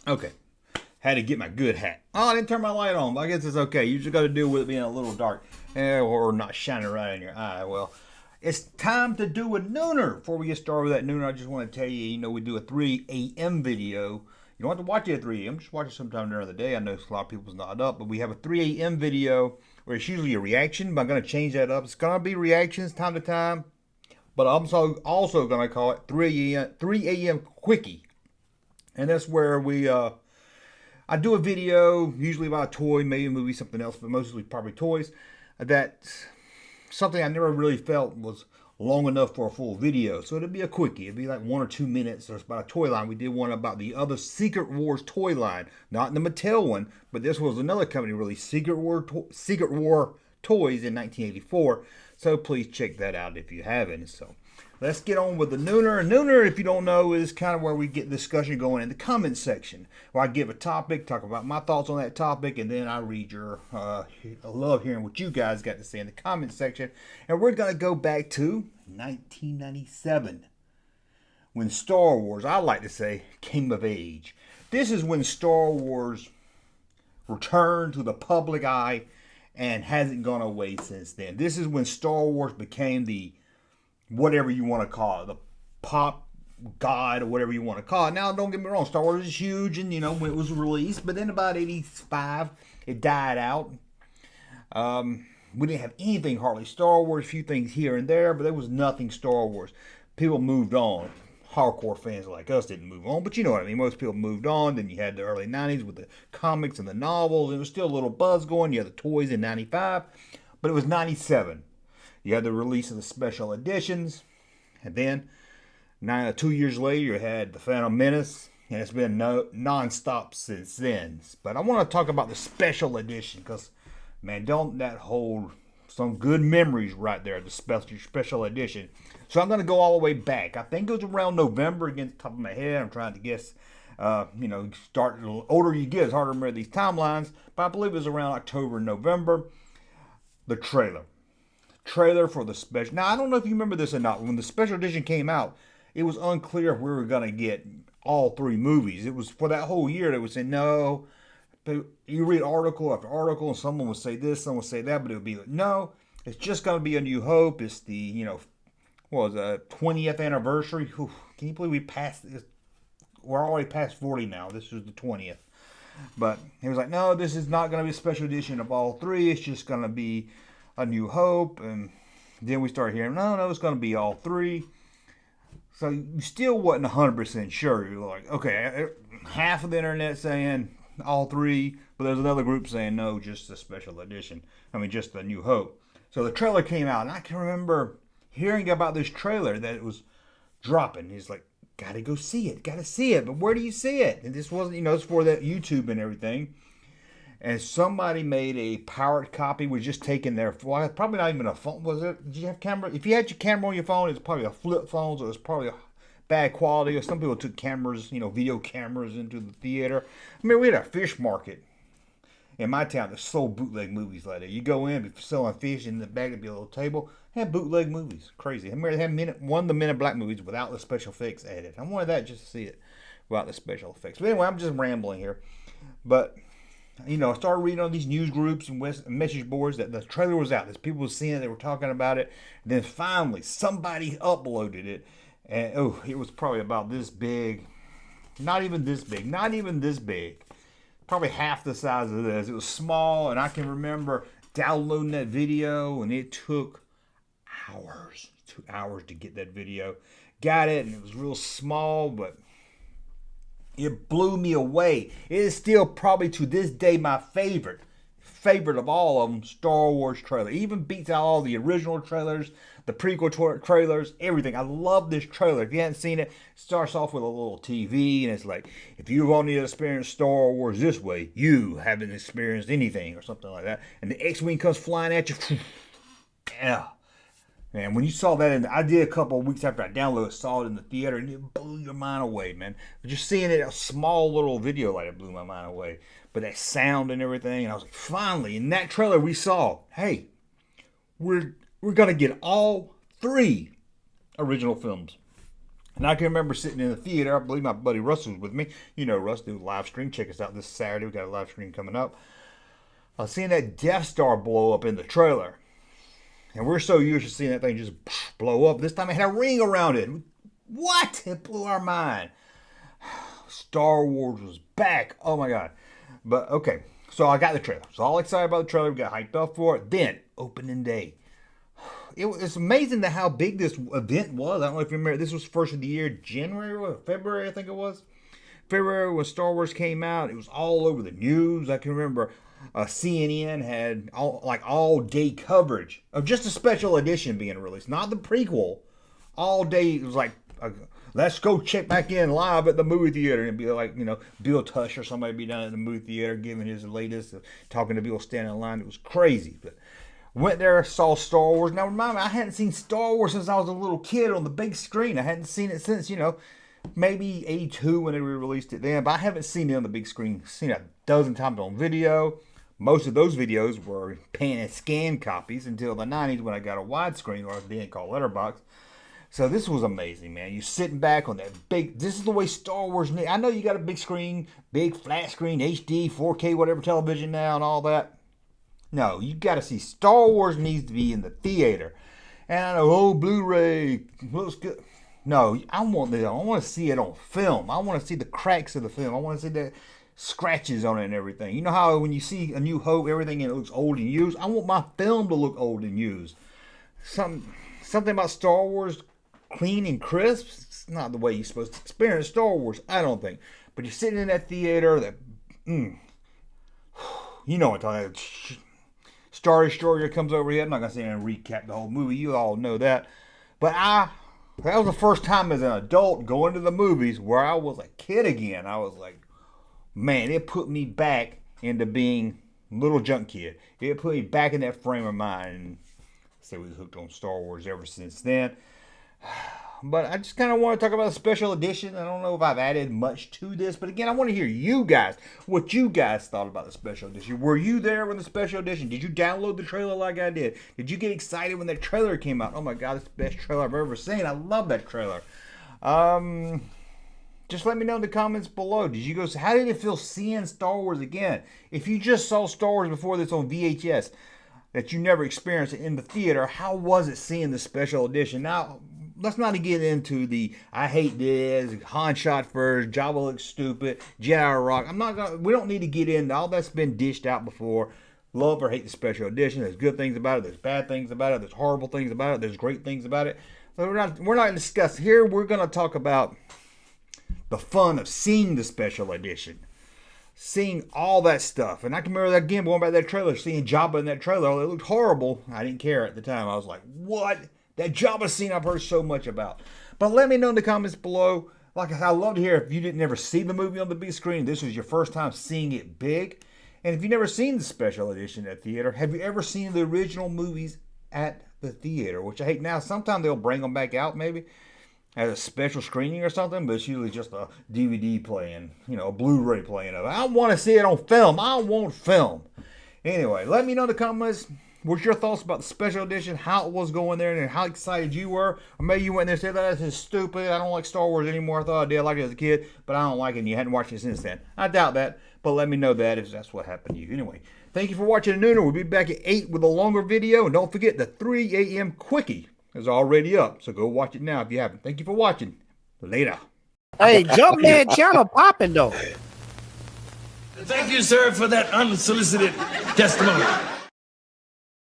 Okay. Had to get my good hat. Oh, I didn't turn my light on, but I guess it's okay. You just got to deal with it being a little dark or not shining right in your eye. Well, it's time to do a nooner. Before we get started with that nooner, I just want to tell you, we do a 3 a.m. video. You don't have to watch it at 3 a.m. Just watch it sometime during the day. I know a lot of people's not up, but we have a 3 a.m. video where it's usually a reaction, but I'm going to change that up. It's going to be reactions time to time, but I'm also going to call it 3 a.m. Quickie. And that's where I do a video, usually about a toy, maybe a movie, something else, but mostly probably toys. That's something I never really felt was long enough for a full video. So it'd be a quickie. It'd be like 1 or 2 minutes. There's about a toy line. We did one about the other Secret Wars toy line, not the Mattel one, but this was another company released Secret War toys in 1984. So please check that out if you haven't. So let's get on with the nooner. Nooner, if you don't know, is kind of where we get discussion going in the comment section, where I give a topic, talk about my thoughts on that topic, and then I read your. I love hearing what you guys got to say in the comment section. And we're going to go back to 1997, when Star Wars, I like to say, came of age. This is when Star Wars returned to the public eye and hasn't gone away since then. This is when Star Wars became the whatever you want to call it, the pop god or whatever you want to call it. Now, don't get me wrong, Star Wars is huge, and when it was released, but then about 85, it died out. We didn't have anything hardly Star Wars, a few things here and there, but there was nothing Star Wars. People moved on. Hardcore fans like us didn't move on, but you know what I mean. Most people moved on. Then you had the early 90s with the comics and the novels, and there was still a little buzz going. You had the toys in 95, but it was 97. You had the release of the special editions, and then 2 years later, you had the Phantom Menace, and it's been non-stop since then. But I want to talk about the special edition, because, man, don't that hold some good memories right there, the special edition. So I'm going to go all the way back. I think it was around November, against the top of my head. I'm trying to guess. Start the older you get, it's harder to remember these timelines. But I believe it was around October, November. The trailer for the special. Now, I don't know if you remember this or not. When the special edition came out, it was unclear if we were going to get all 3 movies. It was for that whole year. They would say no. But you read article after article, and someone would say this, someone would say that, but it would be like, no, it's just going to be A New Hope. It's the, 20th anniversary. Whew, can you believe we passed this? We're already past 40 now. This is the 20th. But he was like, no, this is not going to be a special edition of all 3. It's just going to be A New Hope. And then we started hearing, no, it's going to be all 3. So you still wasn't 100% sure. You're like, okay, half of the internet saying all 3, but there's another group saying no, just the special edition. Just the New Hope. So the trailer came out, and I can remember hearing about this trailer that it was dropping. He's like, gotta go see it, but where do you see it? And this wasn't, it's for that YouTube and everything. And somebody made a pirate copy, was just taken their, well, probably not even a phone, was it? Did you have camera? If you had your camera on your phone, it's probably a flip phone, so it's probably a bad quality. Or some people took cameras, video cameras into the theater. We had a fish market in my town that sold bootleg movies like that. You go in, be selling fish, in the back would be a little table. They had bootleg movies. Crazy. I remember they had one of the Men in Black movies without the special effects added. I wanted that just to see it without the special effects. But anyway, I'm just rambling here. But I started reading on these news groups and message boards that the trailer was out. There's people seeing it, they were talking about it. And then finally, somebody uploaded it. And, it was probably about this big. Not even this big. Probably half the size of this. It was small, and I can remember downloading that video, and it took hours. It took hours to get that video. Got it, and it was real small, but it blew me away. It is still probably to this day my favorite of all of them, Star Wars trailer. Even beats out all the original trailers, the prequel trailers, everything. I love this trailer. If you haven't seen it starts off with a little TV, and it's like, if you've only experienced Star Wars this way, you haven't experienced anything, or something like that. And the X-Wing comes flying at you. Yeah. Man, when you saw that, I did a couple of weeks after I downloaded it, saw it in the theater, and it blew your mind away, man. Just seeing it, a small little video like it blew my mind away. But that sound and everything, and I was like, finally, in that trailer we saw, hey, we're going to get all 3 original films. And I can remember sitting in the theater. I believe my buddy Russ was with me. You know Russ, do a live stream. Check us out this Saturday. We got a live stream coming up. I was seeing that Death Star blow up in the trailer. And we're so used to seeing that thing just blow up. This time it had a ring around it. What? It blew our mind. Star Wars was back. Oh my God. But okay. So I got the trailer. I was all excited about the trailer. We got hyped up for it. Then, opening day. It's amazing how big this event was. I don't know if you remember. This was first of the year, January or February, I think it was. February when Star Wars came out. It was all over the news. I can remember CNN had all day coverage of just a special edition being released. Not the prequel. All day. It was like, let's go check back in live at the movie theater. And it'd be like, Bill Tush or somebody be down at the movie theater giving his latest, talking to people standing in line. It was crazy. But went there, saw Star Wars. Now, remember, I hadn't seen Star Wars since I was a little kid on the big screen. I hadn't seen it since, maybe 82 when they released it then. But I haven't seen it on the big screen. Seen it a dozen times on video. Most of those videos were pan and scan copies until the 90s when I got a widescreen, or then called letterbox. So this was amazing, man. You sitting back on that big, this is the way Star Wars, I know you got a big screen, big flat screen, HD, 4K, whatever television now and all that. No, you got to see Star Wars needs to be in the theater. And I know, Blu-ray looks good. No, I want to see it on film. I want to see the cracks of the film. I want to see the scratches on it and everything. You know how when you see A New Hope, everything it looks old and used? I want my film to look old and used. Something about Star Wars clean and crisp. It's not the way you're supposed to experience Star Wars, I don't think. But you're sitting in that theater, you know what I'm talking about. Star Destroyer comes over here. I'm not going to sit here and recap the whole movie. You all know that. But that was the first time as an adult going to the movies where I was a kid again. I was like, man, it put me back into being a little junk kid. It put me back in that frame of mind. And so we was hooked on Star Wars ever since then. But I just kind of want to talk about the special edition. I don't know if I've added much to this, but again, I want to hear you guys, what you guys thought about the special edition. Were you there when the special edition? Did you download the trailer like I did? Did you get excited when the trailer came out? Oh my God, it's the best trailer I've ever seen. I love that trailer. Just let me know in the comments below. How did it feel seeing Star Wars again? If you just saw Star Wars before this on VHS, that you never experienced it in the theater, how was it seeing the special edition? Now, let's not get into I hate this, Han shot first, Jabba looks stupid, Jedi Rock. We don't need to get into all that's been dished out before. Love or hate the special edition. There's good things about it, there's bad things about it, there's horrible things about it, there's great things about it. So we're not discussing here. We're going to talk about the fun of seeing the special edition. Seeing all that stuff. And I can remember that again, going back to that trailer, seeing Jabba in that trailer. It looked horrible. I didn't care at the time. I was like, what? That Jabba scene I've heard so much about. But let me know in the comments below. Like I said, I'd love to hear if you didn't ever see the movie on the big screen. This was your first time seeing it big. And if you've never seen the special edition at theater, have you ever seen the original movies at the theater? Which I hate now. Sometimes they'll bring them back out maybe as a special screening or something. But it's usually just a DVD playing, a Blu-ray playing of it. I want to see it on film. I want film. Anyway, let me know in the comments. What's your thoughts about the special edition, how it was going there, and how excited you were? Or maybe you went there and said, that's just stupid. I don't like Star Wars anymore. I thought I did. I liked it as a kid, but I don't like it, and you hadn't watched it since then. I doubt that, but let me know that if that's what happened to you. Anyway, thank you for watching the Nooner. We'll be back at 8 with a longer video, and don't forget the 3 a.m. Quickie is already up, so go watch it now if you haven't. Thank you for watching. Later. Hey, Junkman channel popping, though. Thank you, sir, for that unsolicited testimony.